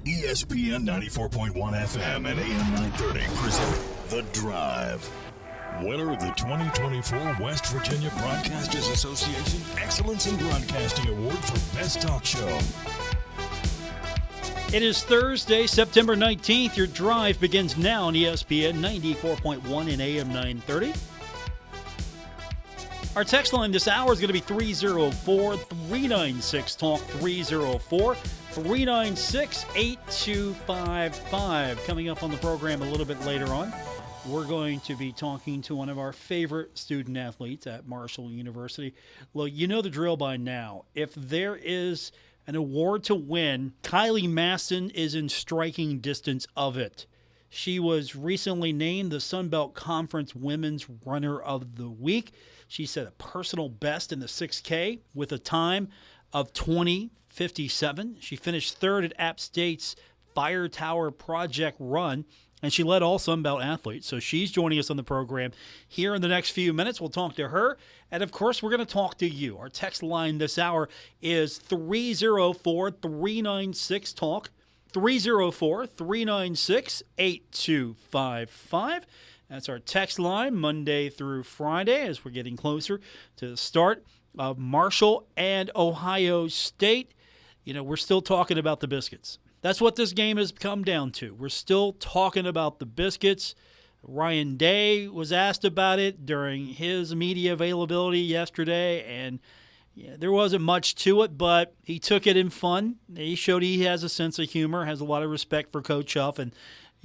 ESPN 94.1 FM and AM 930 present The Drive. Winner of the 2024 West Virginia Broadcasters Association Excellence in Broadcasting Award for Best Talk Show. It is Thursday, September 19th. Your drive begins now on ESPN 94.1 and AM 930. Our text line this hour is going to be 304-396-TALK, 304-396-8255. Coming up on the program a little bit later on, we're going to be talking to one of our favorite student athletes at Marshall University. Well, you know the drill by now. If there is an award to win, Kylie Mastin is in striking distance of it. She was recently named the Sun Belt Conference Women's Runner of the Week. She set a personal best in the 6K with a time of 20:57. She finished third at App State's Firetower Project Run, and she led all Sun Belt athletes. So she's joining us on the program here in the next few minutes. We'll talk to her. And, of course, we're going to talk to you. Our text line this hour is 304-396-TALK, 304-396-8255. That's our text line Monday through Friday as we're getting closer to the start of Marshall and Ohio State. You know, we're still talking about the biscuits. That's what this game has come down to. We're still talking about the biscuits. Ryan Day was asked about it during his media availability yesterday, and there wasn't much to it, but he took it in fun. He showed he has a sense of humor, has a lot of respect for Coach Huff, and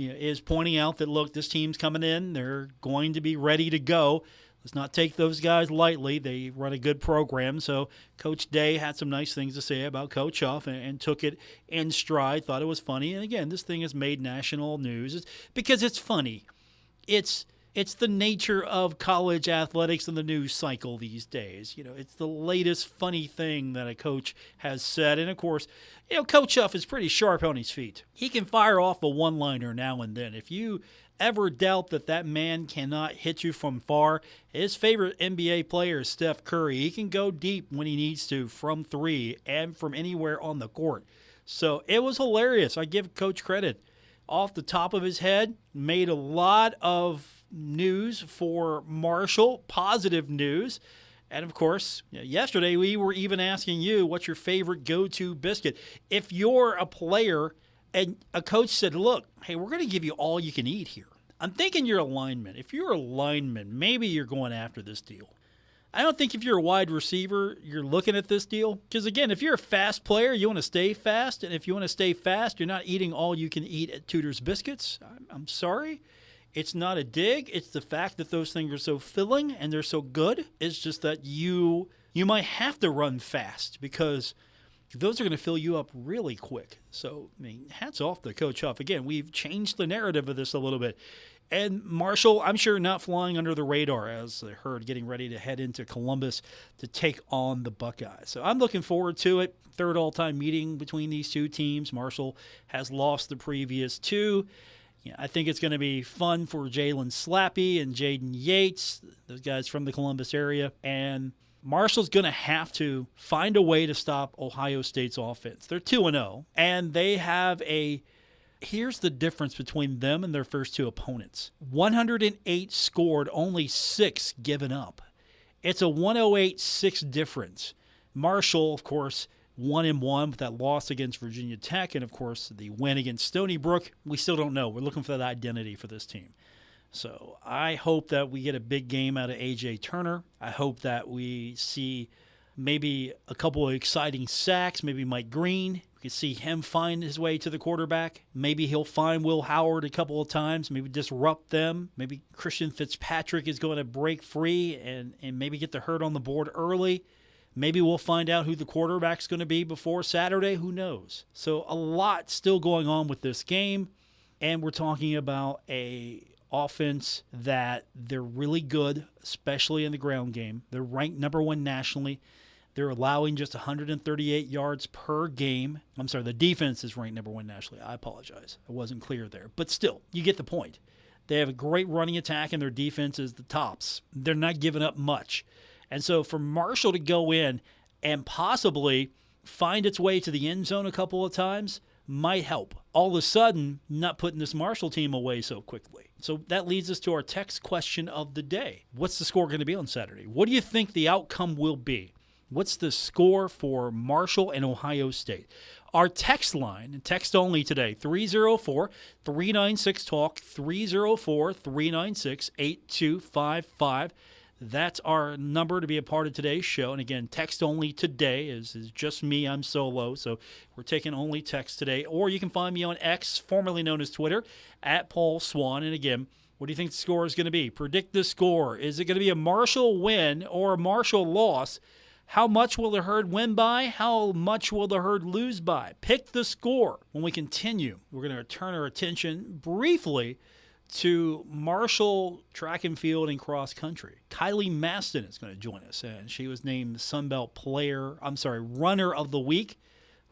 is pointing out that, look, this team's coming in. They're going to be ready to go. Let's not take those guys lightly. They run a good program. So Coach Day had some nice things to say about Coach Huff and took it in stride, thought it was funny. And, again, this thing has made national news because it's funny. It's the nature of college athletics and the news cycle these days. It's the latest funny thing that a coach has said. And, of course, Coach Huff is pretty sharp on his feet. He can fire off a one-liner now and then. If you ever doubt that man cannot hit you from far, his favorite NBA player is Steph Curry. He can go deep when he needs to from three and from anywhere on the court. So it was hilarious. I give Coach credit. Off the top of his head, made a lot of news for Marshall, positive news. And, of course, yesterday we were even asking you what's your favorite go-to biscuit. If you're a player and a coach said, look, hey, we're going to give you all you can eat here. I'm thinking you're a lineman. If you're a lineman, maybe you're going after this deal. I don't think if you're a wide receiver, you're looking at this deal. Because, again, if you're a fast player, you want to stay fast. And if you want to stay fast, you're not eating all you can eat at Tudor's Biscuits. I'm sorry. It's not a dig. It's the fact that those things are so filling and they're so good. It's just that you might have to run fast because those are going to fill you up really quick. So, hats off to Coach Huff. Again, we've changed the narrative of this a little bit. And Marshall, I'm sure not flying under the radar, as I heard, getting ready to head into Columbus to take on the Buckeyes. So I'm looking forward to it. Third all-time meeting between these two teams. Marshall has lost the previous two. I think it's going to be fun for Jalen Slappy and Jaden Yates, those guys from the Columbus area. And Marshall's going to have to find a way to stop Ohio State's offense. They're 2-0, and they have here's the difference between them and their first two opponents. 108 scored, only 6 given up. It's a 108-6 difference. Marshall, of course, 1-1 with that loss against Virginia Tech, and, of course, the win against Stony Brook. We still don't know. We're looking for that identity for this team. So I hope that we get a big game out of A.J. Turner. I hope that we see maybe a couple of exciting sacks, maybe Mike Green. We can see him find his way to the quarterback. Maybe he'll find Will Howard a couple of times, maybe disrupt them. Maybe Christian Fitzpatrick is going to break free and maybe get the hurt on the board early. Maybe we'll find out who the quarterback's going to be before Saturday. Who knows? So a lot still going on with this game, and we're talking about a offense that they're really good, especially in the ground game. They're ranked number 1 nationally. They're allowing just 138 yards per game. I'm sorry, the defense is ranked number 1 nationally. I apologize. I wasn't clear there. But still, you get the point. They have a great running attack, and their defense is the tops. They're not giving up much. And so for Marshall to go in and possibly find its way to the end zone a couple of times, might help. All of a sudden, not putting this Marshall team away so quickly. So that leads us to our text question of the day. What's the score going to be on Saturday? What do you think the outcome will be? What's the score for Marshall and Ohio State? Our text line, text only today, 304-396-TALK, 304-396-8255. That's our number to be a part of today's show. And again, text only today is just me. I'm solo, so we're taking only text today. Or you can find me on X, formerly known as Twitter, at Paul Swann. And again, what do you think the score is going to be? Predict the score. Is it going to be a Marshall win or a Marshall loss? How much will the Herd win by? How much will the Herd lose by? Pick the score. When we continue, we're going to turn our attention briefly to Marshall track and field and cross country. Kylie Mastin is going to join us, and she was named Sunbelt Runner of the Week.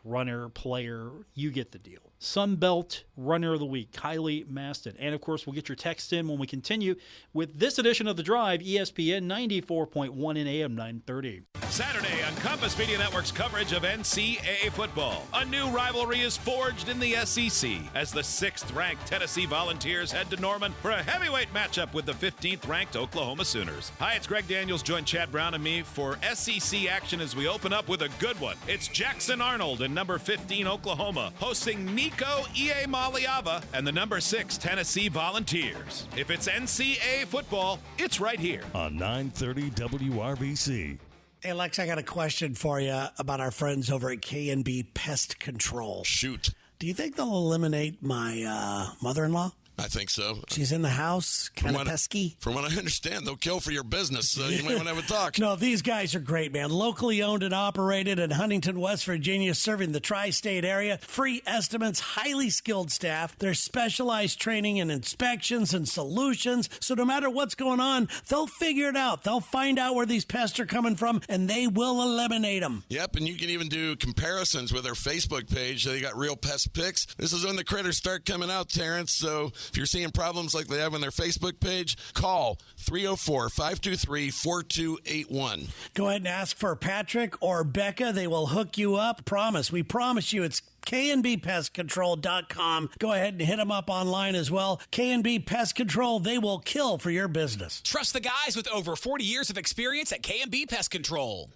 Runner, player, you get the deal. Sunbelt Runner of the Week, Kylie Mastin. And, of course, we'll get your text in when we continue with this edition of The Drive, ESPN 94.1 and AM 930. Saturday on Compass Media Network's coverage of NCAA football. A new rivalry is forged in the SEC as the 6th-ranked Tennessee Volunteers head to Norman for a heavyweight matchup with the 15th-ranked Oklahoma Sooners. Hi, it's Greg Daniels. Join Chad Brown and me for SEC action as we open up with a good one. It's Jackson Arnold in number 15 Oklahoma hosting Nico Iamaleava and the number 6 Tennessee Volunteers. If it's NCAA football, it's right here on 930 WRBC. Hey, Lex, I got a question for you about our friends over at K&B Pest Control. Shoot. Do you think they'll eliminate my mother-in-law? I think so. She's in the house, kind of pesky. From what I understand, they'll kill for your business, so you might want to have a talk. No, these guys are great, man. Locally owned and operated in Huntington, West Virginia, serving the tri-state area. Free estimates, highly skilled staff. There's specialized training and inspections and solutions. So no matter what's going on, they'll figure it out. They'll find out where these pests are coming from, and they will eliminate them. Yep, and you can even do comparisons with their Facebook page. They got real pest pics. This is when the critters start coming out, Terrence, so if you're seeing problems like they have on their Facebook page, call 304-523-4281. Go ahead and ask for Patrick or Becca. They will hook you up. We promise you it's KNBPestControl.com. Go ahead and hit them up online as well. K&B Pest Control, they will kill for your business. Trust the guys with over 40 years of experience at K&B Pest Control.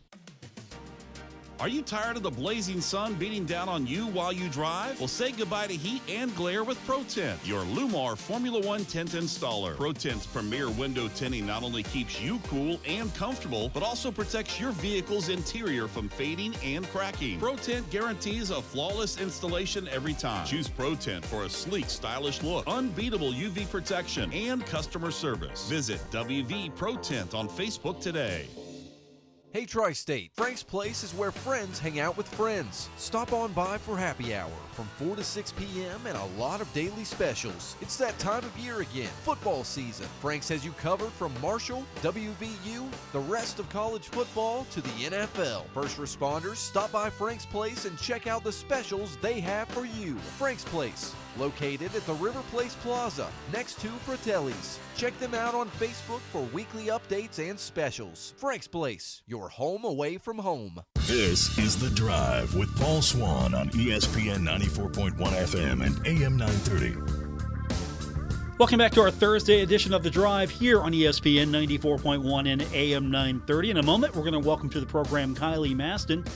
Are you tired of the blazing sun beating down on you while you drive? Well, say goodbye to heat and glare with ProTint, your Lumar Formula One tint installer. ProTint's premier window tinting not only keeps you cool and comfortable, but also protects your vehicle's interior from fading and cracking. ProTint guarantees a flawless installation every time. Choose ProTint for a sleek, stylish look, unbeatable UV protection, and customer service. Visit WV ProTint on Facebook today. Hey Tri-State, Frank's Place is where friends hang out with friends. Stop on by for happy hour from 4 to 6 p.m. and a lot of daily specials. It's that time of year again, football season. Frank's has you covered from Marshall, WVU, the rest of college football to the NFL. First responders, stop by Frank's Place and check out the specials they have for you. Frank's Place, located at the River Place Plaza, next to Fratelli's. Check them out on Facebook for weekly updates and specials. Frank's Place, your home away from home. This is The Drive with Paul Swann on ESPN 94.1 FM and AM 930. Welcome back to our Thursday edition of The Drive here on ESPN 94.1 and AM 930. In a moment, we're going to welcome to the program Kylie Mastin.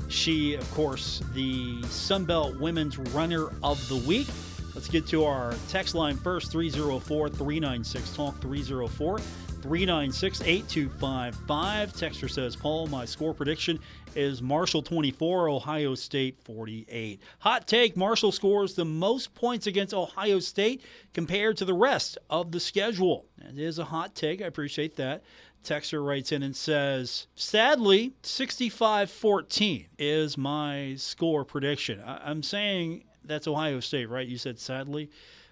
She, of course, the Sunbelt Women's Runner of the Week. Let's get to our text line first, 304-396-TALK, 304-396-8255. Texter says, Paul, my score prediction is Marshall 24, Ohio State 48. Hot take, Marshall scores the most points against Ohio State compared to the rest of the schedule. That is a hot take. I appreciate that. Texter writes in and says, sadly, 65-14 is my score prediction. I'm saying that's Ohio State, right? You said sadly.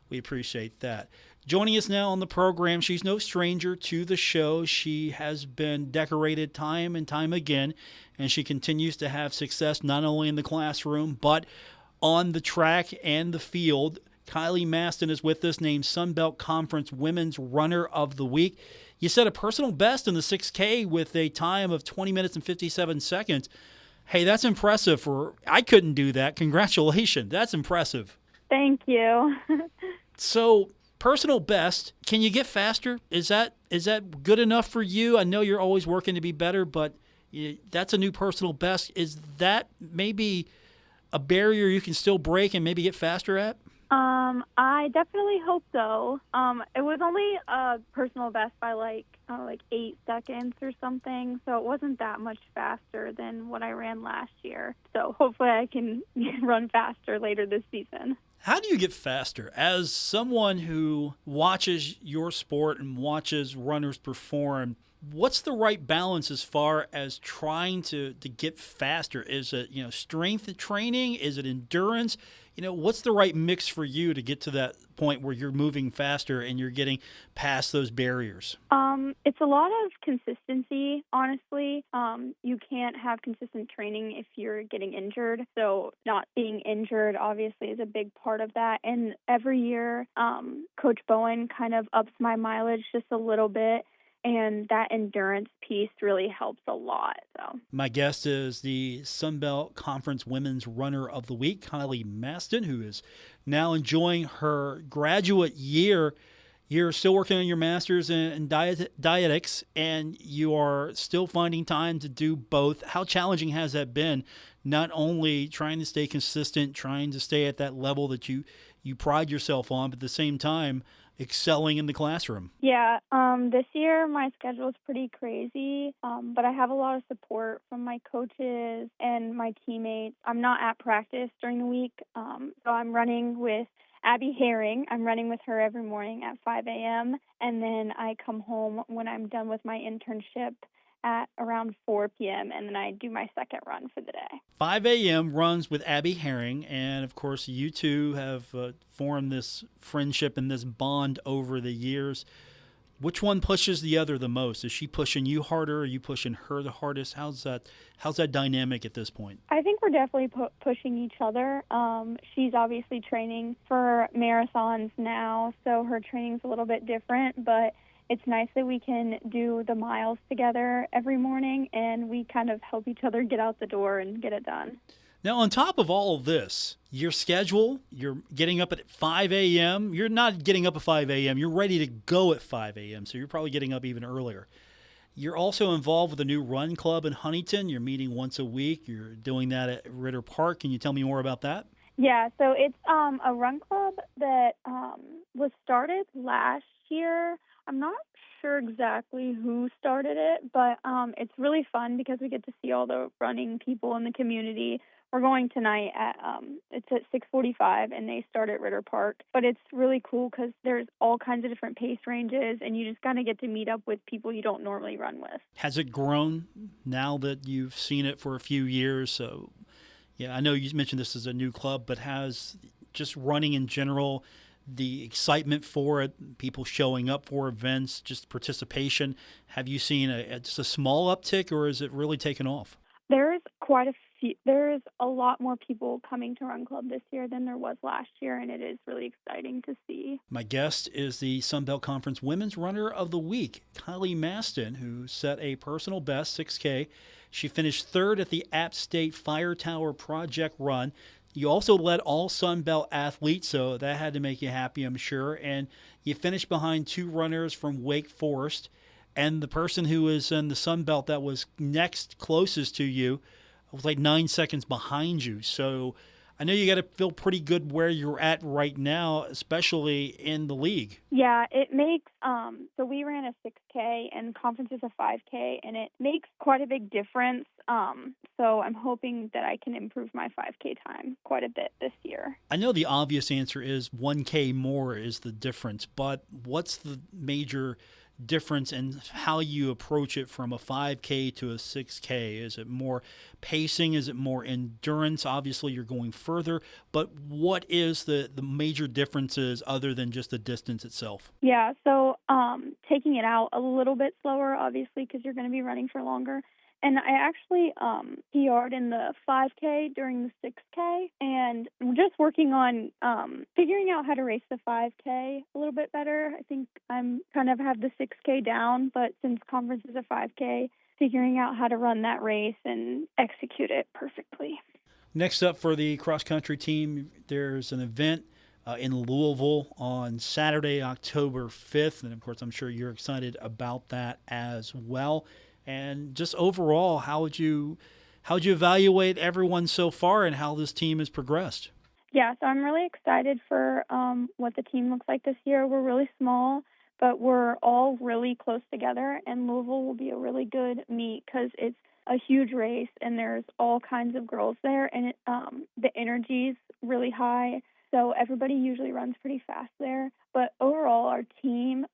We appreciate that. Joining us now on the program, she's no stranger to the show. She has been decorated time and time again, and she continues to have success not only in the classroom but on the track and the field. Kylie Mastin is with us, named Sunbelt Conference Women's Runner of the Week. You set a personal best in the 6K with a time of 20 minutes and 57 seconds. Hey, that's impressive. I couldn't do that. Congratulations. That's impressive. Thank you. So, personal best, can you get faster? Is that good enough for you? I know you're always working to be better, but that's a new personal best. Is that maybe a barrier you can still break and maybe get faster at? I definitely hope so. It was only a personal best by like 8 seconds or something, so it wasn't that much faster than what I ran last year. So hopefully I can run faster later this season. How do you get faster? As someone who watches your sport and watches runners perform, what's the right balance as far as trying to get faster? Is it, strength training? Is it endurance? What's the right mix for you to get to that point where you're moving faster and you're getting past those barriers? It's a lot of consistency, honestly. You can't have consistent training if you're getting injured. So not being injured obviously is a big part of that. And every year, Coach Bowen kind of ups my mileage just a little bit. And that endurance piece really helps a lot. So my guest is the Sun Belt Conference Women's Runner of the Week, Kylie Mastin, who is now enjoying her graduate year. You're still working on your master's in dietetics, and you are still finding time to do both. How challenging has that been, not only trying to stay consistent, trying to stay at that level that you pride yourself on, but at the same time excelling in the classroom? Yeah, this year my schedule is pretty crazy, but I have a lot of support from my coaches and my teammates. I'm not at practice during the week, so I'm running with Abby Herring. I'm running with her every morning at 5 a.m., and then I come home when I'm done with my internship at around 4 p.m., and then I do my second run for the day. 5 a.m. runs with Abby Herring, and of course you two have formed this friendship and this bond over the years. Which one pushes the other the most? Is she pushing you harder? Are you pushing her the hardest? How's that dynamic at this point? I think we're definitely pushing each other. She's obviously training for marathons now, so her training's a little bit different, but it's nice that we can do the miles together every morning, and we kind of help each other get out the door and get it done. Now, on top of all of this, your schedule, you're getting up at 5 a.m. You're not getting up at 5 a.m. You're ready to go at 5 a.m., so you're probably getting up even earlier. You're also involved with a new run club in Huntington. You're meeting once a week. You're doing that at Ritter Park. Can you tell me more about that? Yeah, so it's a run club that was started last year. I'm not sure exactly who started it, but it's really fun because we get to see all the running people in the community. We're going tonight it's at 6:45, and they start at Ritter Park. But it's really cool because there's all kinds of different pace ranges, and you just kind of get to meet up with people you don't normally run with. Has it grown now that you've seen it for a few years? So, yeah, I know you mentioned this is a new club, but has just running in general, the excitement for it, people showing up for events, just participation, have you seen just a small uptick, or is it really taken off? There's a lot more people coming to Run Club this year than there was last year, and it is really exciting to see. My guest is the Sun Belt Conference Women's Runner of the Week, Kylie Mastin, who set a personal best, 6K. She finished third at the App State Firetower Project Run. You also led all Sun Belt athletes, so that had to make you happy, I'm sure. And you finished behind two runners from Wake Forest. And the person who was in the Sun Belt that was next closest to you was like 9 seconds behind you. So I know you got to feel pretty good where you're at right now, especially in the league. Yeah, it makes so we ran a 6K and conference is a 5K, and it makes quite a big difference. So I'm hoping that I can improve my 5K time quite a bit this year. I know the obvious answer is 1K more is the difference, but what's the major difference in how you approach it from a 5K to a 6K? Is it more pacing? Is it more endurance? Obviously, you're going further, but what is the major differences other than just the distance itself? Yeah, so taking it out a little bit slower, obviously, because you're going to be running for longer. And I actually PR'd in the 5K during the 6K, and I'm just working on figuring out how to race the 5K a little bit better. I think I'm kind of have the 6K down, but since conference is a 5K, figuring out how to run that race and execute it perfectly. Next up for the cross-country team, there's an event in Louisville on Saturday, October 5th. And, of course, I'm sure you're excited about that as well. And just overall, how would you evaluate everyone so far and how this team has progressed? Yeah, so I'm really excited for what the team looks like this year. We're really small, but we're all really close together, and Louisville will be a really good meet because it's a huge race, and there's all kinds of girls there, and the energy's really high, so everybody usually runs pretty fast there. But overall, our team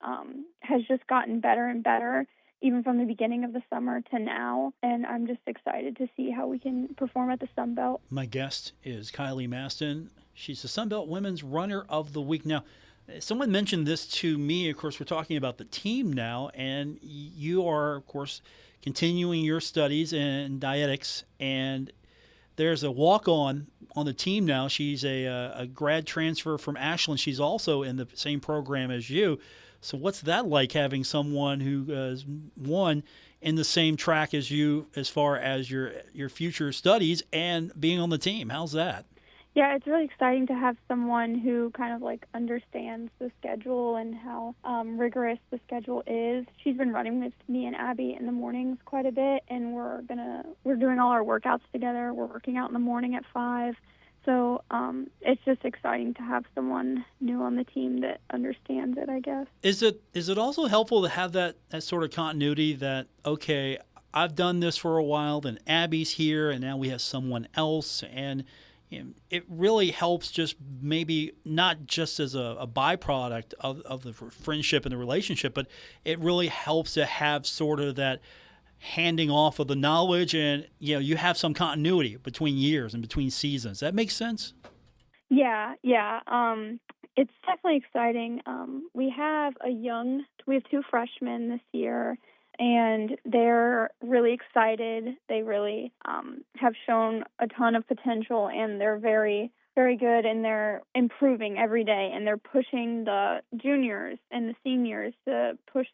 has just gotten better and better, even from the beginning of the summer to now, and I'm just excited to see how we can perform at the Sun Belt. My guest is Kylie Mastin. She's the Sun Belt Women's Runner of the Week. Now, someone mentioned this to me. Of course, we're talking about the team now, and you are, of course, continuing your studies in dietetics, and there's a walk-on the team now. She's a grad transfer from Ashland. She's also in the same program as you. So what's that like, having someone who has won in the same track as you as far as your future studies and being on the team? How's that? Yeah, it's really exciting to have someone who kind of like understands the schedule and how rigorous the schedule is. She's been running with me and Abby in the mornings quite a bit, and we're doing all our workouts together. We're working out in the morning at 5. So it's just exciting to have someone new on the team that understands it, I guess. Is it also helpful to have that sort of continuity that, okay, I've done this for a while, then Abby's here, and now we have someone else, and it really helps, just maybe not just as a byproduct of the friendship and the relationship, but it really helps to have sort of that handing off of the knowledge, and you have some continuity between years and between seasons. That makes sense? Yeah. It's definitely exciting. We have 2 freshmen this year, and they're really excited. They really have shown a ton of potential, and they're very, very good, and they're improving every day, and they're pushing the juniors and the seniors to push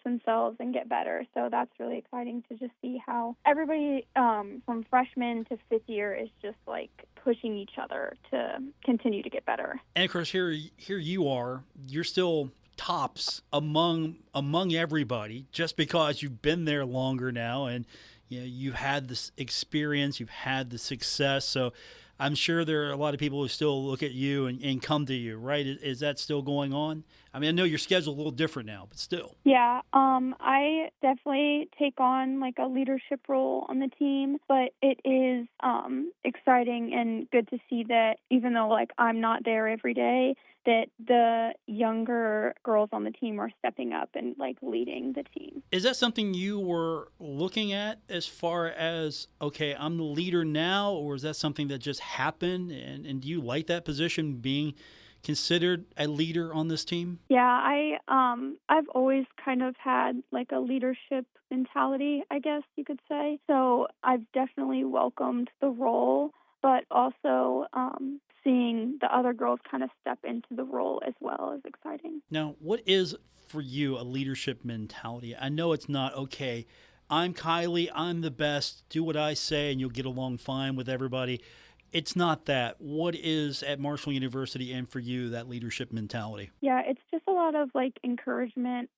themselves and get better. So that's really exciting to just see how everybody from freshman to 5th year is just like pushing each other to continue to get better. And of course, here you are. You're still tops among everybody, just because you've been there longer now, and you've had this experience, you've had the success. So I'm sure there are a lot of people who still look at you and come to you, right? Is that still going on? I mean, I know your schedule's a little different now, but still. Yeah, I definitely take on like a leadership role on the team, but it is exciting and good to see that even though like I'm not there every day, that the younger girls on the team are stepping up and like leading the team. Is that something you were looking at as far as, okay, I'm the leader now, or is that something that just happened? And do you like that position, being considered a leader on this team? Yeah, I've always kind of had like a leadership mentality, I guess you could say. So I've definitely welcomed the role, but also seeing the other girls kind of step into the role as well is exciting. Now, what is for you a leadership mentality? I know it's not, okay, I'm Kylie, I'm the best, do what I say, and you'll get along fine with everybody. It's not that. What is at Marshall University and for you that leadership mentality? Yeah, it's just a lot of like encouragement.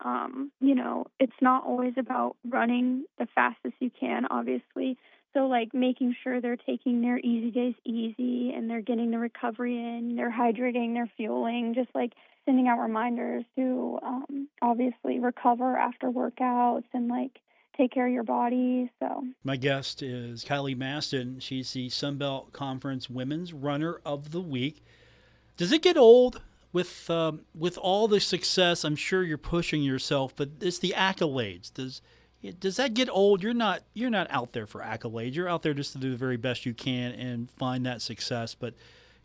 It's not always about running the fastest you can, obviously. So like making sure they're taking their easy days easy and they're getting the recovery in, they're hydrating, they're fueling, just like sending out reminders to obviously recover after workouts and like take care of your body. So my guest is Kylie Mastin. She's the Sun Belt Conference Women's Runner of the Week. Does it get old with all the success? I'm sure you're pushing yourself, but it's the accolades. Does that get old? You're not out there for accolades. You're out there just to do the very best you can and find that success. But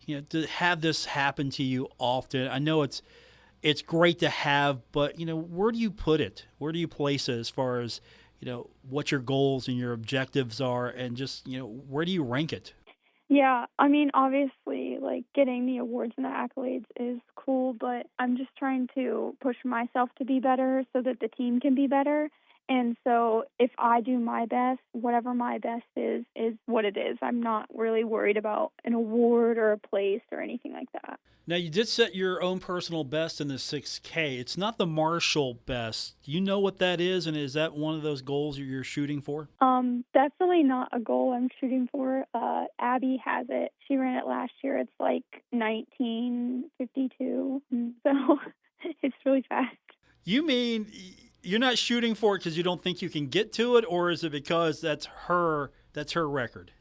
to have this happen to you often, I know it's great to have, but where do you put it? Where do you place it as far as what your goals and your objectives are, and just where do you rank it? Yeah, I mean, obviously, like getting the awards and the accolades is cool, but I'm just trying to push myself to be better so that the team can be better. And so if I do my best, whatever my best is what it is. I'm not really worried about an award or a place or anything like that. Now, you did set your own personal best in the 6K. It's not the Marshall best. Do you know what that is, and is that one of those goals you're shooting for? Definitely not a goal I'm shooting for. Abby has it. She ran it last year. It's like 19:52, so it's really fast. You mean you're not shooting for it because you don't think you can get to it, or is it because that's her record?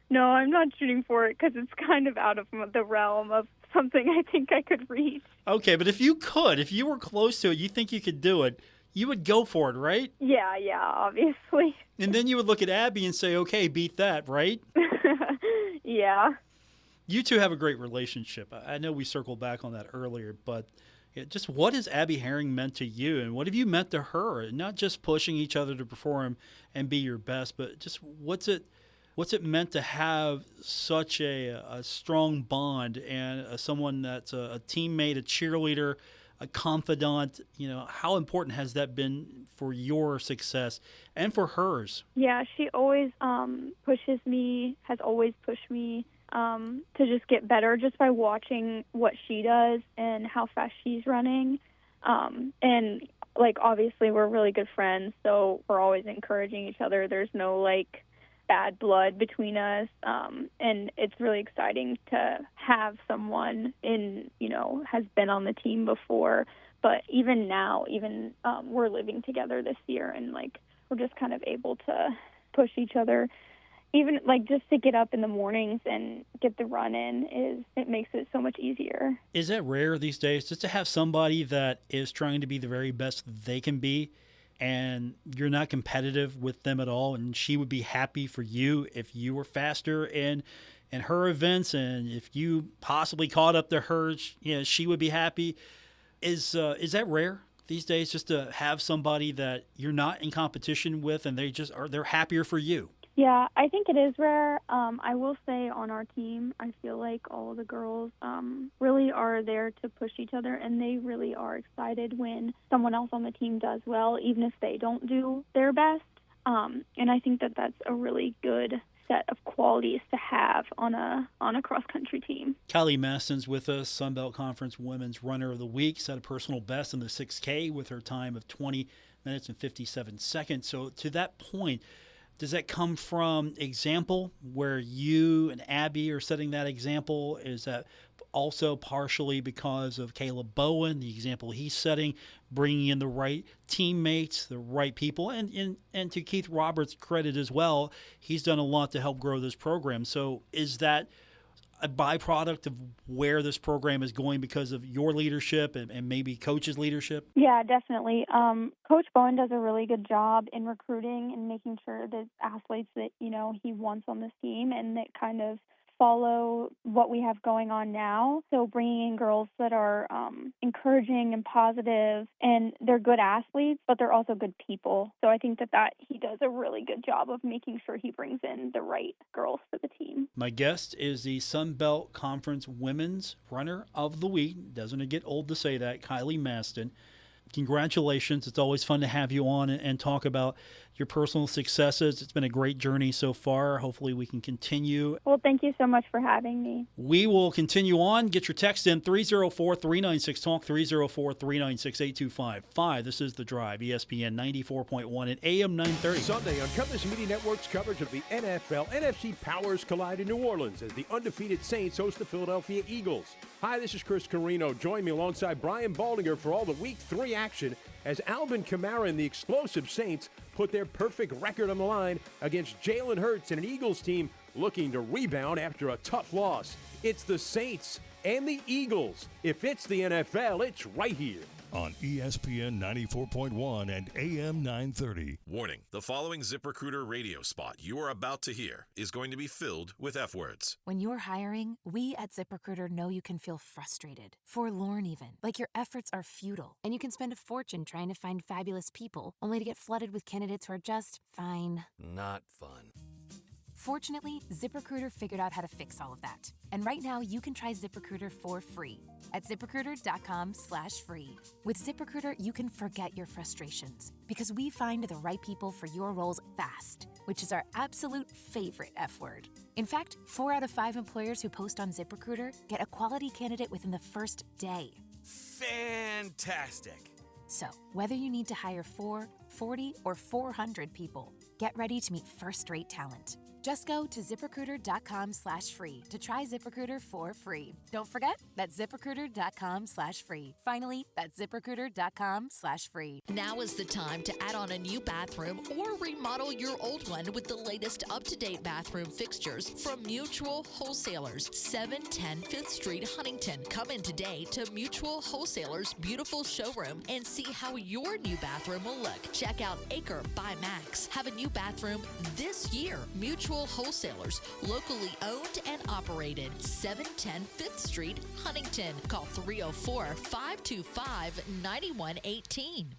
No, I'm not shooting for it because it's kind of out of the realm of something I think I could reach. Okay, but if you were close to it, you think you could do it, you would go for it, right? Yeah, obviously. And then you would look at Abby and say, okay, beat that, right? Yeah. You two have a great relationship. I know we circled back on that earlier, but just what has Abby Herring meant to you, and what have you meant to her? Not just pushing each other to perform and be your best, but just what's it meant to have such a strong bond and someone that's a teammate, a cheerleader, a confidant? How important has that been for your success and for hers? Yeah, she always pushes me, has always pushed me to just get better just by watching what she does and how fast she's running. And, obviously we're really good friends, so we're always encouraging each other. There's no, bad blood between us, and it's really exciting to have someone has been on the team before, but even now, we're living together this year, and we're just kind of able to push each other, even just to get up in the mornings and get the run in it makes it so much easier. Is that rare these days, just to have somebody that is trying to be the very best they can be, and you're not competitive with them at all, and she would be happy for you if you were faster in her events, and if you possibly caught up to her, she would be happy? Is that rare these days, just to have somebody that you're not in competition with and they're happier for you? Yeah, I think it is rare. I will say on our team, I feel like all of the girls really are there to push each other, and they really are excited when someone else on the team does well, even if they don't do their best. And I think that that's a really good set of qualities to have on a cross-country team. Kylie Mastin's with us, Sun Belt Conference Women's Runner of the Week, set a personal best in the 6K with her time of 20 minutes and 57 seconds. So to that point, does that come from example, where you and Abby are setting that example? Is that also partially because of Caleb Bowen, the example he's setting, bringing in the right teammates, the right people? And to Keith Roberts' credit as well, he's done a lot to help grow this program. So is that a byproduct of where this program is going because of your leadership and maybe coach's leadership? Yeah, definitely. Coach Bowen does a really good job in recruiting and making sure that athletes that, he wants on this team and that kind of follow what we have going on now. So bringing in girls that are encouraging and positive, and they're good athletes, but they're also good people. So I think that he does a really good job of making sure he brings in the right girls to the team. My guest is the Sun Belt Conference Women's Runner of the Week. Doesn't it get old to say that? Kylie Mastin. Congratulations. It's always fun to have you on and talk about your personal successes. It's been a great journey so far. Hopefully we can continue. Well, thank you so much for having me. We will continue on. Get your text in 304-396-TALK, 304-396-8255. This is The Drive, ESPN 94.1 and AM 930. Sunday on Compass Media Network's coverage of the NFL, NFC powers collide in New Orleans as the undefeated Saints host the Philadelphia Eagles. Hi, this is Chris Carino. Join me alongside Brian Baldinger for all the Week 3 action as Alvin Kamara and the explosive Saints put their perfect record on the line against Jalen Hurts and an Eagles team looking to rebound after a tough loss. It's the Saints and the Eagles. If it's the NFL, it's right here on ESPN 94.1 and AM 930. Warning, the following ZipRecruiter radio spot you are about to hear is going to be filled with F words. When you're hiring, we at ZipRecruiter know you can feel frustrated, forlorn even, like your efforts are futile, and you can spend a fortune trying to find fabulous people only to get flooded with candidates who are just fine. Not fun. Fortunately, ZipRecruiter figured out how to fix all of that. And right now, you can try ZipRecruiter for free at ZipRecruiter.com/free. With ZipRecruiter, you can forget your frustrations because we find the right people for your roles fast, which is our absolute favorite F word. In fact, 4 out of 5 employers who post on ZipRecruiter get a quality candidate within the first day. Fantastic. So, whether you need to hire 4, 40, or 400 people, get ready to meet first-rate talent. Just go to ZipRecruiter.com/free to try ZipRecruiter for free. Don't forget, that's ZipRecruiter.com/free. Finally, that's ZipRecruiter.com/free. Now is the time to add on a new bathroom or remodel your old one with the latest up-to-date bathroom fixtures from Mutual Wholesalers, 710 5th Street, Huntington. Come in today to Mutual Wholesalers' beautiful showroom and see how your new bathroom will look. Check out Acre by Max. Have a new bathroom this year. Mutual Wholesalers, locally owned and operated, 710 5th Street, Huntington. Call 304-525-9118.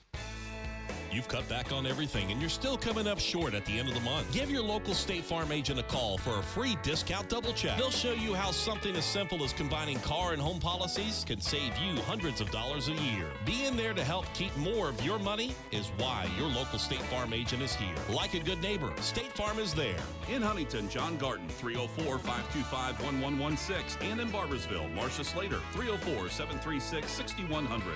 You've cut back on everything and you're still coming up short at the end of the month. Give your local State Farm agent a call for a free discount double check. They'll show you how something as simple as combining car and home policies can save you hundreds of dollars a year. Being there to help keep more of your money is why your local State Farm agent is here. Like a good neighbor, State Farm is there. In Huntington, John Garden, 304-525-1116. And in Barbersville, Marcia Slater, 304-736-6100.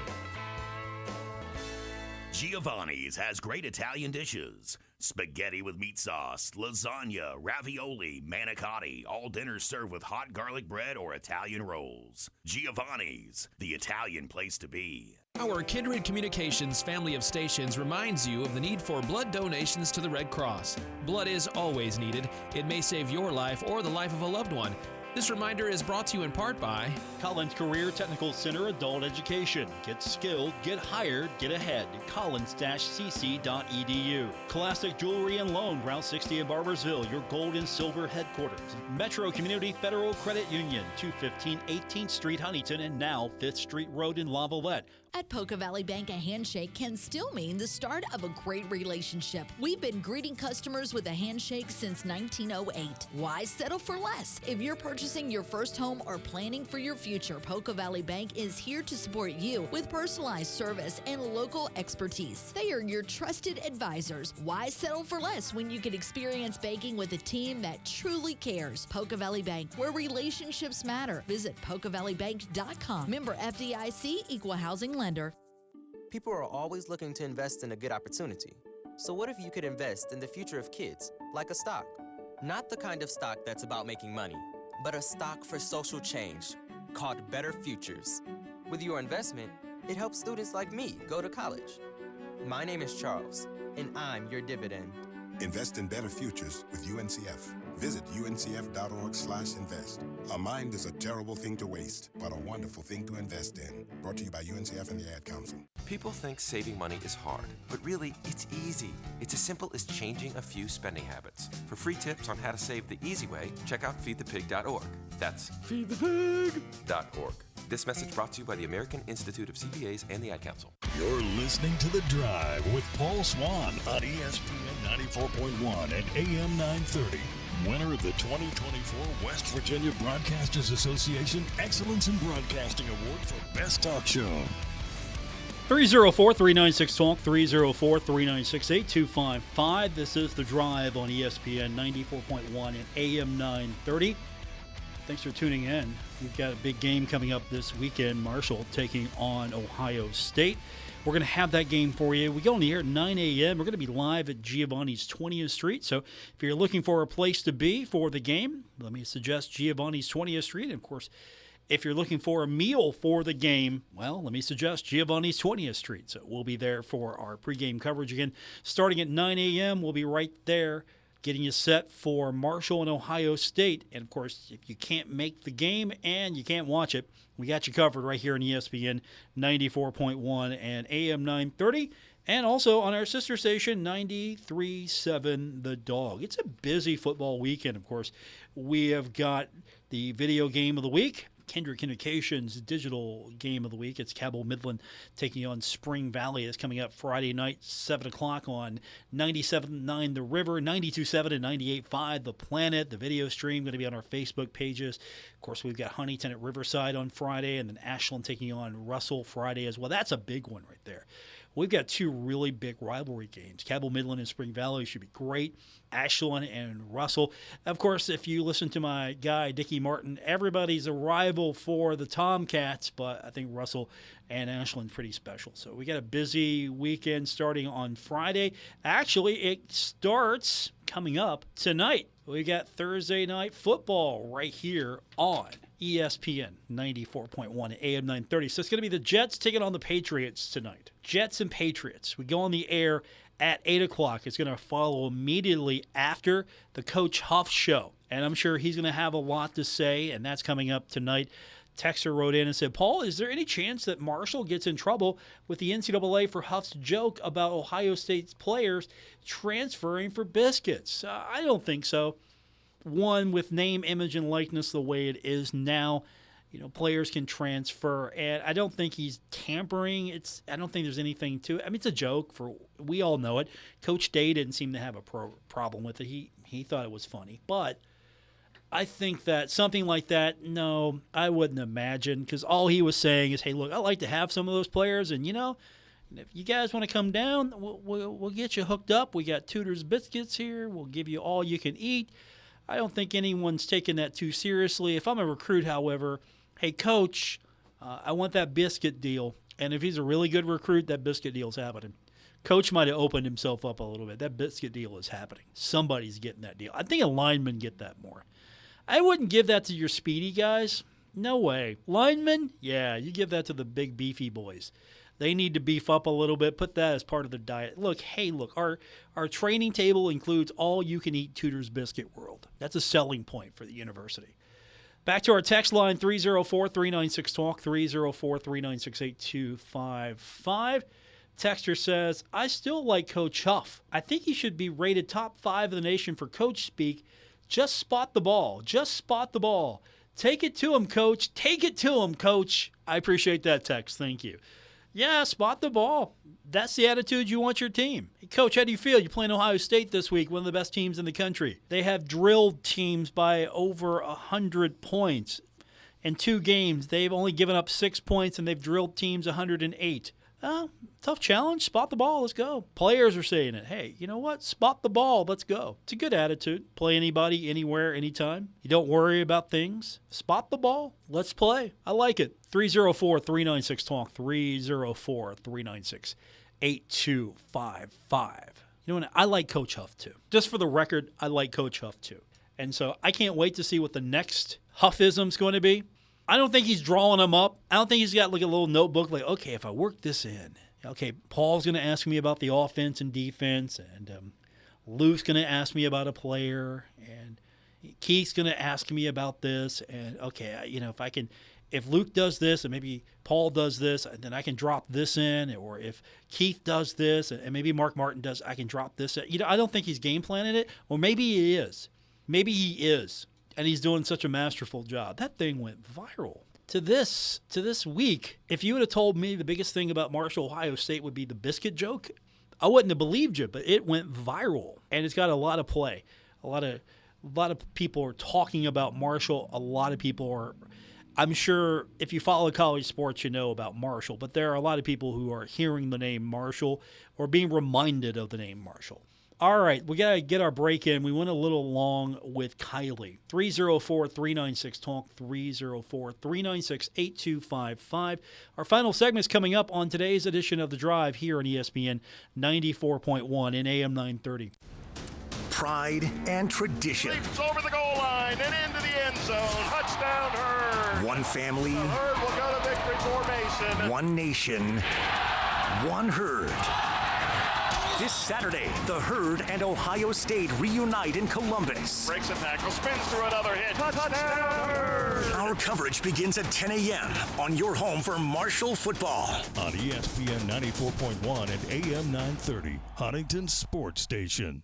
Giovanni's has great Italian dishes. Spaghetti with meat sauce, lasagna, ravioli, manicotti, all dinners served with hot garlic bread or Italian rolls. Giovanni's, the Italian place to be. Our Kindred Communications family of stations reminds you of the need for blood donations to the Red Cross. Blood is always needed. It may save your life or the life of a loved one. This reminder is brought to you in part by Collins Career Technical Center Adult Education. Get skilled, get hired, get ahead. Collins-cc.edu. Classic Jewelry and Loan, Route 60 in Barbersville, your gold and silver headquarters. Metro Community Federal Credit Union, 215 18th Street, Huntington, and now 5th Street Road in Lavallette. At Poca Valley Bank, a handshake can still mean the start of a great relationship. We've been greeting customers with a handshake since 1908. Why settle for less? If you're purchasing your first home or planning for your future, Poca Valley Bank is here to support you with personalized service and local expertise. They are your trusted advisors. Why settle for less when you can experience banking with a team that truly cares? Poca Valley Bank, where relationships matter. Visit PocaValleyBank.com. Member FDIC, Equal Housing Lender. People are always looking to invest in a good opportunity. So what if you could invest in the future of kids, like a stock? Not the kind of stock that's about making money, but a stock for social change, called Better Futures. With your investment, it helps students like me go to college. My name is Charles, and I'm your dividend. Invest in better futures with UNCF. Visit uncf.org/invest. A mind is a terrible thing to waste, but a wonderful thing to invest in. Brought to you by UNCF and the Ad Council. People think saving money is hard, but really, it's easy. It's as simple as changing a few spending habits. For free tips on how to save the easy way, check out feedthepig.org. That's feedthepig.org. This message brought to you by the American Institute of CPAs and the Ad Council. You're listening to The Drive with Paul Swann on ESPN 94.1 and AM 930. Winner of the 2024 West Virginia Broadcasters Association Excellence in Broadcasting Award for Best Talk Show. 304-396-TALK, 304-396-8255. This is The Drive on ESPN 94.1 and AM 930. Thanks for tuning in. We've got a big game coming up this weekend. Marshall taking on Ohio State. We're going to have that game for you. We go on the air at 9 a.m. We're going to be live at Giovanni's 20th Street. So if you're looking for a place to be for the game, let me suggest Giovanni's 20th Street. And, of course, if you're looking for a meal for the game, well, let me suggest Giovanni's 20th Street. So we'll be there for our pregame coverage again. Starting at 9 a.m., we'll be right there getting you set for Marshall and Ohio State. And, of course, if you can't make the game and you can't watch it, we got you covered right here on ESPN 94.1 and AM 930. And also on our sister station, 93.7 The Dog. It's a busy football weekend, of course. We have got the video game of the week. Kendrick Communications digital game of the week. It's Cabell Midland taking on Spring Valley. It's coming up Friday night, 7 o'clock on 97.9 The River, 92.7 and 98.5 The Planet. The video stream going to be on our Facebook pages. Of course, we've got Huntington at Riverside on Friday, and then Ashland taking on Russell Friday as well. That's a big one right there. We've got two really big rivalry games. Cabell Midland and Spring Valley should be great. Ashland and Russell. Of course, if you listen to my guy, Dickie Martin, everybody's a rival for the Tomcats, but I think Russell and Ashland pretty special. So we got a busy weekend starting on Friday. Actually, it starts coming up tonight. We got Thursday night football right here on ESPN 94.1 AM 930. So it's going to be the Jets taking on the Patriots tonight. Jets and Patriots. We go on the air at 8 o'clock. It's going to follow immediately after the Coach Huff show. And I'm sure he's going to have a lot to say, and that's coming up tonight. Texter wrote in and said, Paul, is there any chance that Marshall gets in trouble with the NCAA for Huff's joke about Ohio State's players transferring for biscuits? I don't think so. One, with name, image, and likeness the way it is now, players can transfer, and I don't think he's tampering. I don't think there's anything to it. I mean, it's a joke. We all know it. Coach Day didn't seem to have a problem with it. He thought it was funny, but I think that something like that, no, I wouldn't imagine, because all he was saying is, hey, look, I'd like to have some of those players, and, if you guys want to come down, we'll get you hooked up. We got Tudor's Biscuits here. We'll give you all you can eat. I don't think anyone's taking that too seriously. If I'm a recruit, however, hey, coach, I want that biscuit deal. And if he's a really good recruit, that biscuit deal's happening. Coach might have opened himself up a little bit. That biscuit deal is happening. Somebody's getting that deal. I think a lineman get that more. I wouldn't give that to your speedy guys. No way. Linemen? Yeah, you give that to the big beefy boys. They need to beef up a little bit. Put that as part of the diet. Look, our training table includes all-you-can-eat Tudor's Biscuit World. That's a selling point for the university. Back to our text line, 304-396-TALK, 304-396-8255. Texter says, I still like Coach Huff. I think he should be rated top 5 in the nation for coach speak. Just spot the ball. Just spot the ball. Take it to him, Coach. Take it to him, Coach. I appreciate that text. Thank you. Yeah, spot the ball. That's the attitude you want your team. Hey, Coach, how do you feel? You're playing Ohio State this week, one of the best teams in the country. They have drilled teams by over 100 points. In 2 games, they've only given up 6 points, and they've drilled teams 108. Tough challenge. Spot the ball. Let's go. Players are saying it. Hey, you know what? Spot the ball. Let's go. It's a good attitude. Play anybody, anywhere, anytime. You don't worry about things. Spot the ball. Let's play. I like it. 304-396-TALK. 304-396-8255. You know what? I like Coach Huff, too. Just for the record, I like Coach Huff, too. And so I can't wait to see what the next Huffism's going to be. I don't think he's drawing them up. I don't think he's got like a little notebook like, okay, if I work this in, okay, Paul's going to ask me about the offense and defense, and Luke's going to ask me about a player, and Keith's going to ask me about this, and okay, if Luke does this and maybe Paul does this, then I can drop this in, or if Keith does this and maybe Mark Martin does, I can drop this in. I don't think he's game planning it, or maybe he is. Maybe he is. And he's doing such a masterful job. That thing went viral. To this week, if you would have told me the biggest thing about Marshall, Ohio State would be the biscuit joke, I wouldn't have believed you, but it went viral. And it's got a lot of play. A lot of people are talking about Marshall. A lot of people are, I'm sure if you follow college sports, you know about Marshall, but there are a lot of people who are hearing the name Marshall or being reminded of the name Marshall. All right, we got to get our break in. We went a little long with Kylie. 304-396-TALK, 304-396-8255. Our final segment's coming up on today's edition of The Drive here on ESPN 94.1 and AM 930. Pride and tradition. Leaps over the goal line and into the end zone. Touchdown, Herd. One family. The Herd will go to victory formation. One nation. One Herd. This Saturday, the Herd and Ohio State reunite in Columbus. Breaks a tackle, spins through another hit. Touchdown, Herd! Our coverage begins at 10 a.m. on your home for Marshall football. On ESPN 94.1 and AM 930, Huntington Sports Station.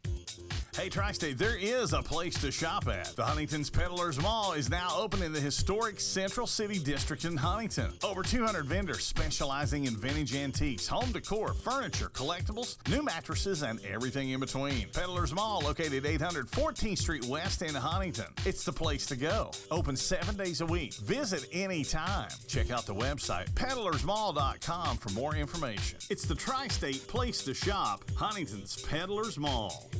Hey, Tri-State, there is a place to shop at. The Huntington's Peddlers Mall is now open in the historic Central City District in Huntington. Over 200 vendors specializing in vintage antiques, home decor, furniture, collectibles, new mattresses, and everything in between. Peddlers Mall, located 800 14th Street West in Huntington. It's the place to go. Open 7 days a week. Visit anytime. Check out the website, peddlersmall.com, for more information. It's the Tri-State place to shop, Huntington's Peddlers Mall.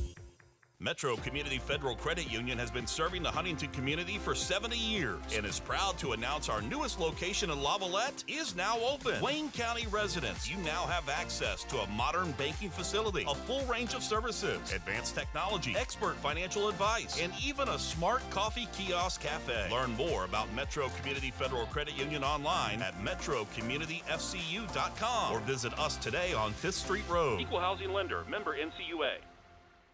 Metro Community Federal Credit Union has been serving the Huntington community for 70 years and is proud to announce our newest location in Lavalette is now open. Wayne County residents, you now have access to a modern banking facility, a full range of services, advanced technology, expert financial advice, and even a smart coffee kiosk cafe. Learn more about Metro Community Federal Credit Union online at metrocommunityfcu.com or visit us today on 5th Street Road. Equal housing lender, member NCUA.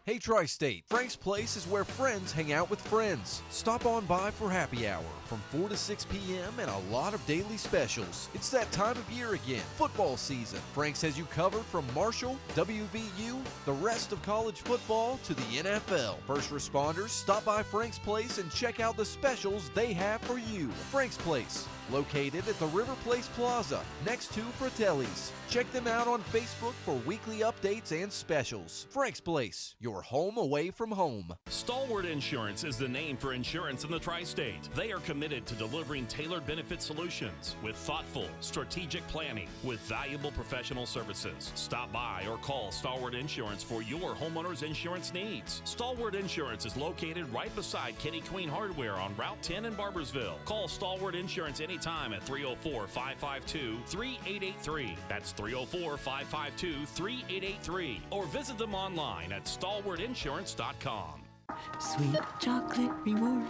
Hey, Tri-State, Frank's Place is where friends hang out with friends. Stop on by for happy hour from 4 to 6 p.m. and a lot of daily specials. It's that time of year again, football season. Frank's has you covered from Marshall, WVU, the rest of college football to the NFL. First responders, stop by Frank's Place and check out the specials they have for you. Frank's Place, located at the River Place Plaza, next to Fratelli's. Check them out on Facebook for weekly updates and specials. Frank's Place, your home away from home. Stalwart Insurance is the name for insurance in the Tri-State. They are committed to delivering tailored benefit solutions with thoughtful, strategic planning with valuable professional services. Stop by or call Stalwart Insurance for your homeowner's insurance needs. Stalwart Insurance is located right beside Kenny Queen Hardware on Route 10 in Barbersville. Call Stalwart Insurance anytime at 304-552-3883. That's 304-552-3883. Or visit them online at stalwartinsurance.com. Sweet chocolate reward.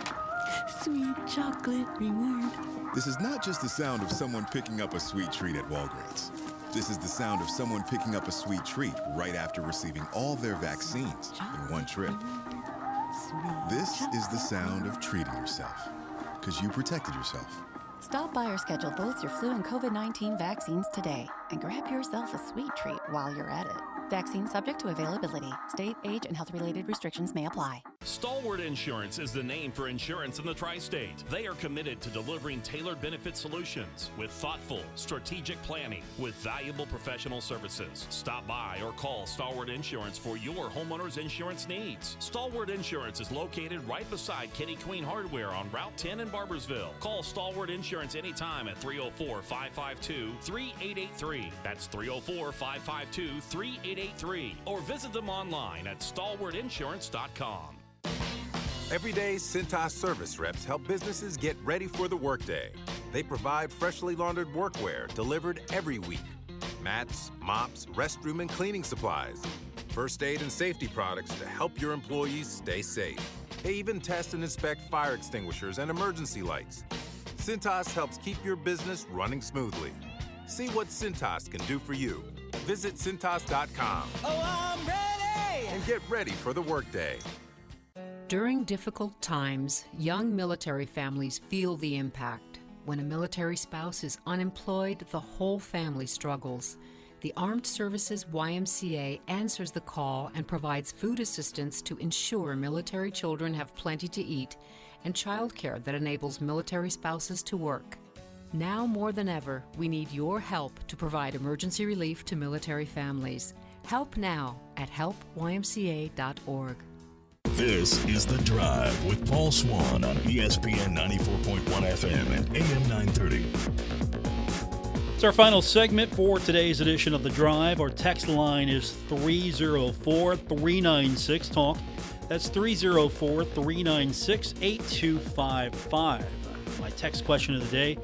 Sweet chocolate reward. This is not just the sound of someone picking up a sweet treat at Walgreens. This is the sound of someone picking up a sweet treat right after receiving all their vaccines in one trip. This is the sound of treating yourself, because you protected yourself. Stop by or schedule both your flu and COVID-19 vaccines today and grab yourself a sweet treat while you're at it. Vaccine subject to availability. State, age, and health-related restrictions may apply. Stalwart Insurance is the name for insurance in the Tri-State. They are committed to delivering tailored benefit solutions with thoughtful, strategic planning with valuable professional services. Stop by or call Stalwart Insurance for your homeowner's insurance needs. Stalwart Insurance is located right beside Kenny Queen Hardware on Route 10 in Barbersville. Call Stalwart Insurance anytime at 304-552-3883. That's 304-552-3883. Or visit them online at stalwartinsurance.com. Every day, Cintas service reps help businesses get ready for the workday. They provide freshly laundered workwear delivered every week. Mats, mops, restroom and cleaning supplies. First aid and safety products to help your employees stay safe. They even test and inspect fire extinguishers and emergency lights. Cintas helps keep your business running smoothly. See what Cintas can do for you. Visit Cintas.com. Oh, I'm ready! And get ready for the workday. During difficult times, young military families feel the impact. When a military spouse is unemployed, the whole family struggles. The Armed Services YMCA answers the call and provides food assistance to ensure military children have plenty to eat and childcare that enables military spouses to work. Now more than ever, we need your help to provide emergency relief to military families. Help now at helpymca.org. This is The Drive with Paul Swann on ESPN 94.1 FM and AM 930. It's our final segment for today's edition of The Drive. Our text line is 304-396-TALK. That's 304-396-8255. My text question of the day: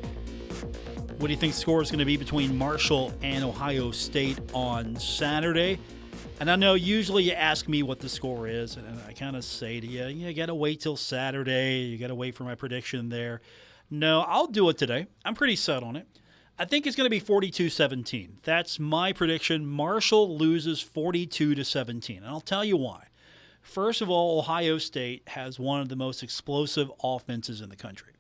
what do you think the score is going to be between Marshall and Ohio State on Saturday? And I know usually you ask me what the score is, and I kind of say to you, you got to wait till Saturday. You got to wait for my prediction there. No, I'll do it today. I'm pretty set on it. I think it's going to be 42-17. That's my prediction. Marshall loses 42-17, and I'll tell you why. First of all, Ohio State has one of the most explosive offenses in the country,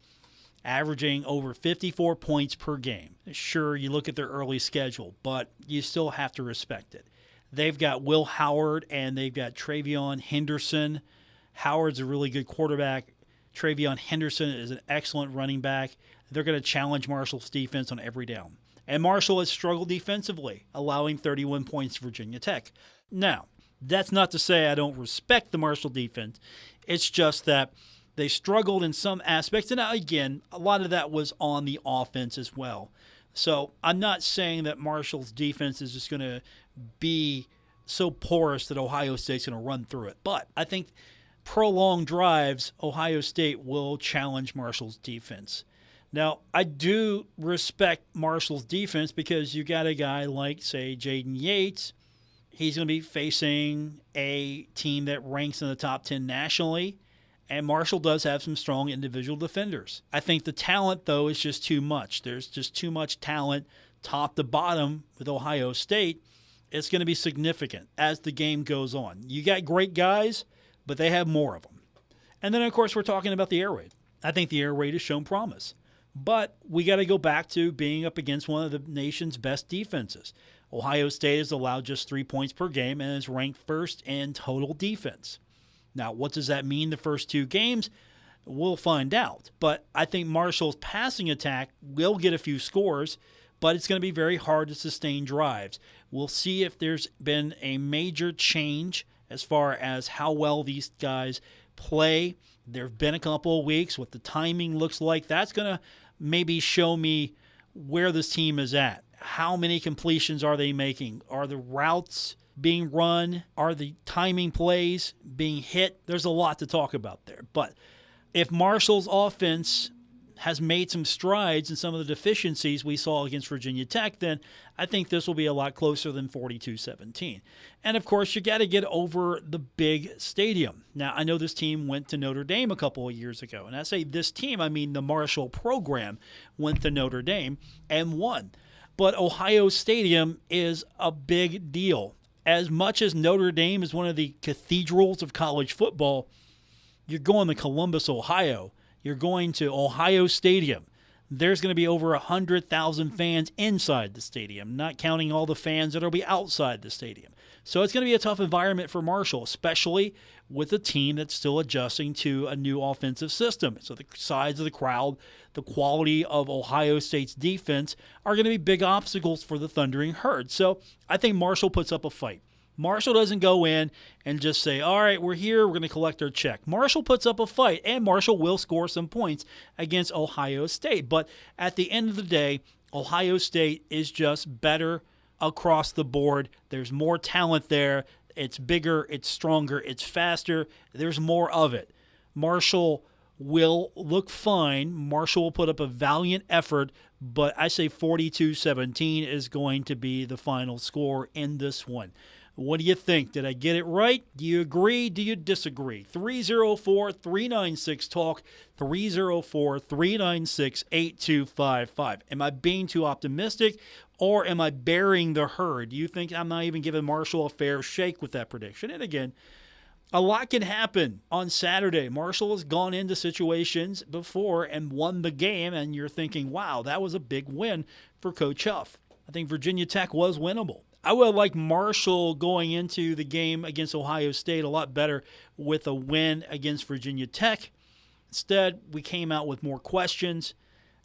averaging over 54 points per game. Sure, you look at their early schedule, but you still have to respect it. They've got Will Howard and they've got Travion Henderson. Howard's a really good quarterback. Travion Henderson is an excellent running back. They're going to challenge Marshall's defense on every down. And Marshall has struggled defensively, allowing 31 points to Virginia Tech. Now, that's not to say I don't respect the Marshall defense. It's just that they struggled in some aspects. And again, a lot of that was on the offense as well. So I'm not saying that Marshall's defense is just going to be so porous that Ohio State's going to run through it. But I think prolonged drives, Ohio State will challenge Marshall's defense. Now, I do respect Marshall's defense because you got a guy like, say, Jaden Yates. He's going to be facing a team that ranks in the top 10 nationally, and Marshall does have some strong individual defenders. I think the talent, though, is just too much. There's just too much talent top to bottom with Ohio State. It's going to be significant as the game goes on. You got great guys, but they have more of them. And then, of course, we're talking about the air raid. I think the air raid has shown promise. But we got to go back to being up against one of the nation's best defenses. Ohio State has allowed just 3 points per game and is ranked first in total defense. Now, what does that mean the first two games? We'll find out. But I think Marshall's passing attack will get a few scores, but it's going to be very hard to sustain drives. We'll see if there's been a major change as far as how well these guys play. There have been a couple of weeks. What the timing looks like, that's going to maybe show me where this team is at. How many completions are they making? Are the routes being run? Are the timing plays being hit? There's a lot to talk about there. But if Marshall's offense has made some strides in some of the deficiencies we saw against Virginia Tech, then I think this will be a lot closer than 42-17. And, of course, you got to get over the big stadium. Now, I know this team went to Notre Dame a couple of years ago. And I say this team, I mean the Marshall program went to Notre Dame and won. But Ohio Stadium is a big deal. As much as Notre Dame is one of the cathedrals of college football, you're going to Columbus, Ohio. You're going to Ohio Stadium. There's going to be over 100,000 fans inside the stadium, not counting all the fans that will be outside the stadium. So it's going to be a tough environment for Marshall, especially with a team that's still adjusting to a new offensive system. So the size of the crowd, the quality of Ohio State's defense are going to be big obstacles for the Thundering Herd. So I think Marshall puts up a fight. Marshall doesn't go in and just say, all right, we're here, we're going to collect our check. Marshall puts up a fight, and Marshall will score some points against Ohio State. But at the end of the day, Ohio State is just better across the board. There's more talent there. It's bigger, it's stronger, it's faster. There's more of it. Marshall will look fine. Marshall will put up a valiant effort, but I say 42-17 is going to be the final score in this one. What do you think? Did I get it right? Do you agree? Do you disagree? 304-396-TALK, 304-396-8255. Am I being too optimistic, or am I burying the herd? Do you think I'm not even giving Marshall a fair shake with that prediction? And again, a lot can happen on Saturday. Marshall has gone into situations before and won the game, and you're thinking, wow, that was a big win for Coach Huff. I think Virginia Tech was winnable. I would like Marshall going into the game against Ohio State a lot better with a win against Virginia Tech. Instead, we came out with more questions.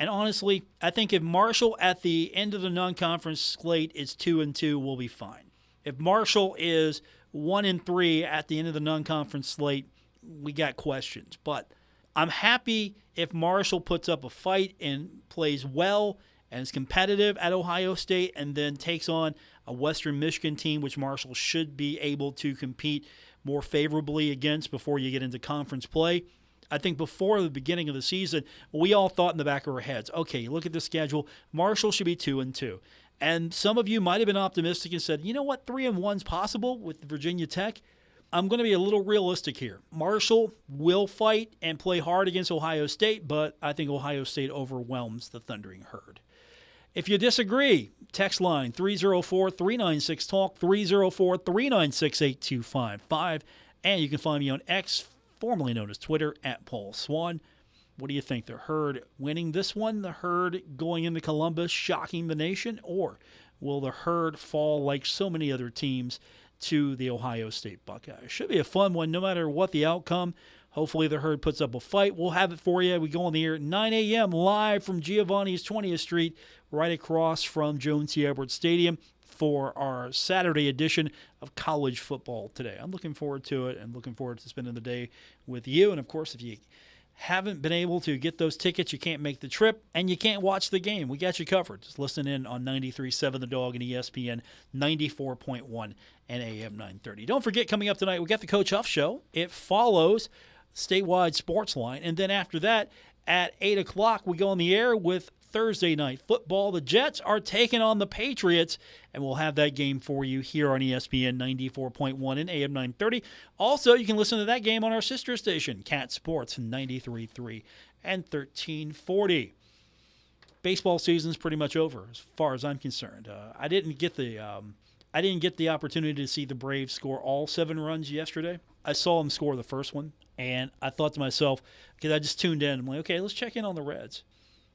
And honestly, I think if Marshall at the end of the non-conference slate is 2-2, we'll be fine. If Marshall is 1-3 at the end of the non-conference slate, we got questions. But I'm happy if Marshall puts up a fight and plays well and is competitive at Ohio State and then takes on a Western Michigan team, which Marshall should be able to compete more favorably against before you get into conference play. I think before the beginning of the season, we all thought in the back of our heads, okay, you look at the schedule, Marshall should be 2-2. And some of you might have been optimistic and said, you know what, 3-1's possible with Virginia Tech. I'm going to be a little realistic here. Marshall will fight and play hard against Ohio State, but I think Ohio State overwhelms the Thundering Herd. If you disagree, text line 304-396-TALK, 304-396-8255. And you can find me on X, formerly known as Twitter, at Paul Swann. What do you think? The Herd winning this one? The Herd going into Columbus, shocking the nation? Or will the Herd fall like so many other teams to the Ohio State Buckeyes? Should be a fun one no matter what the outcome. Hopefully the Herd puts up a fight. We'll have it for you. We go on the air at 9 a.m. live from Giovanni's 20th Street, right across from Jones C. Edwards Stadium for our Saturday edition of College Football Today. I'm looking forward to it and looking forward to spending the day with you. And, of course, if you haven't been able to get those tickets, you can't make the trip, and you can't watch the game, we got you covered. Just listen in on 93.7 The Dog and ESPN 94.1 and AM 930. Don't forget, coming up tonight, we got the Coach Huff Show. It follows Statewide Sports Line, and then after that, at 8 o'clock, we go on the air with Thursday Night Football. The Jets are taking on the Patriots, and we'll have that game for you here on ESPN 94.1 and AM 930. Also, you can listen to that game on our sister station, Cat Sports 93.3 and 1340. Baseball season's pretty much over as far as I'm concerned. I didn't get the opportunity to see the Braves score all 7 runs yesterday. I saw them score the first one, and I thought to myself, because I just tuned in, I'm like, okay, let's check in on the Reds.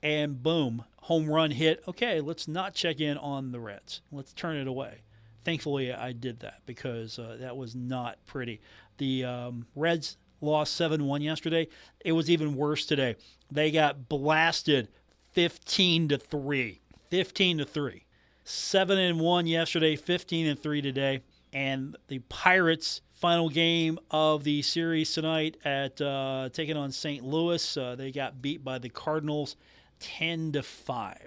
And boom, home run hit. Okay, let's not check in on the Reds. Let's turn it away. Thankfully, I did that because that was not pretty. The Reds lost 7-1 yesterday. It was even worse today. They got blasted 15-3. 15-3. 7-1 yesterday, 15-3 today. And the Pirates' final game of the series tonight at taking on St. Louis. They got beat by the Cardinals 10-5.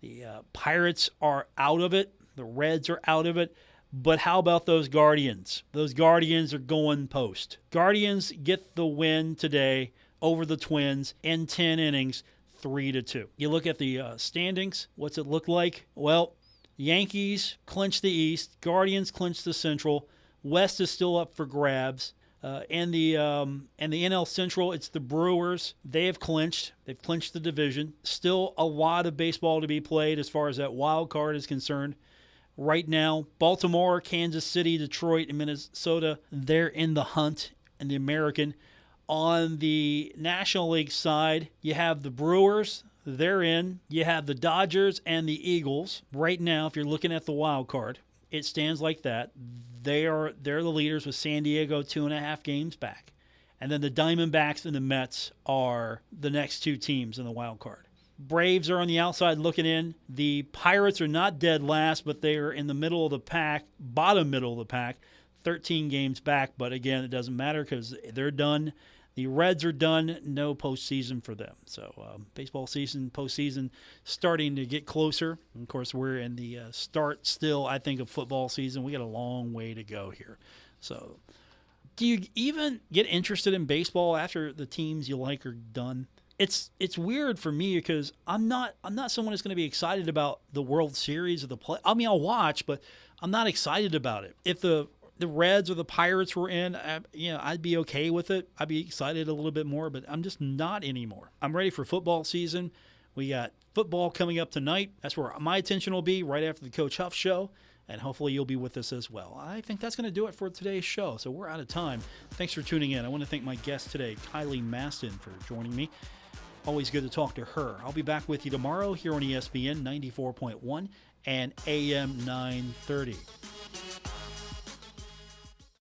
The Pirates are out of it. The Reds are out of it. But how about those Guardians? Those Guardians are going post. Guardians get the win today over the Twins in 10 innings, 3-2. You look at the standings. What's it look like? Well, Yankees clinch the East. Guardians clinch the Central. West is still up for grabs. And the NL Central, it's the Brewers. They have clinched. They've clinched the division. Still a lot of baseball to be played as far as that wild card is concerned. Right now, Baltimore, Kansas City, Detroit, and Minnesota, they're in the hunt in the American. On the National League side, you have the Brewers. They're in. You have the Dodgers and the Eagles. Right now, if you're looking at the wild card, it stands like that. They're the leaders with San Diego 2.5 games back. And then the Diamondbacks and the Mets are the next 2 teams in the wild card. Braves are on the outside looking in. The Pirates are not dead last, but they are in the middle of the pack, bottom middle of the pack, 13 games back. But again, it doesn't matter because they're done. The Reds are done. No postseason for them. So baseball season, postseason, starting to get closer. And of course, we're in the start still, I think, of football season. We got a long way to go here. So do you even get interested in baseball after the teams you like are done? It's weird for me because I'm not someone who's going to be excited about the World Series or the play. I mean, I'll watch, but I'm not excited about it. If the Reds or the Pirates were in, I'd be okay with it. I'd be excited a little bit more, but I'm just not anymore. I'm ready for football season. We got football coming up tonight. That's where my attention will be right after the Coach Huff Show, and hopefully you'll be with us as well. I think that's going to do it for today's show, so we're out of time. Thanks for tuning in. I want to thank my guest today, Kylie Mastin, for joining me. Always good to talk to her. I'll be back with you tomorrow here on ESPN 94.1 and AM 930.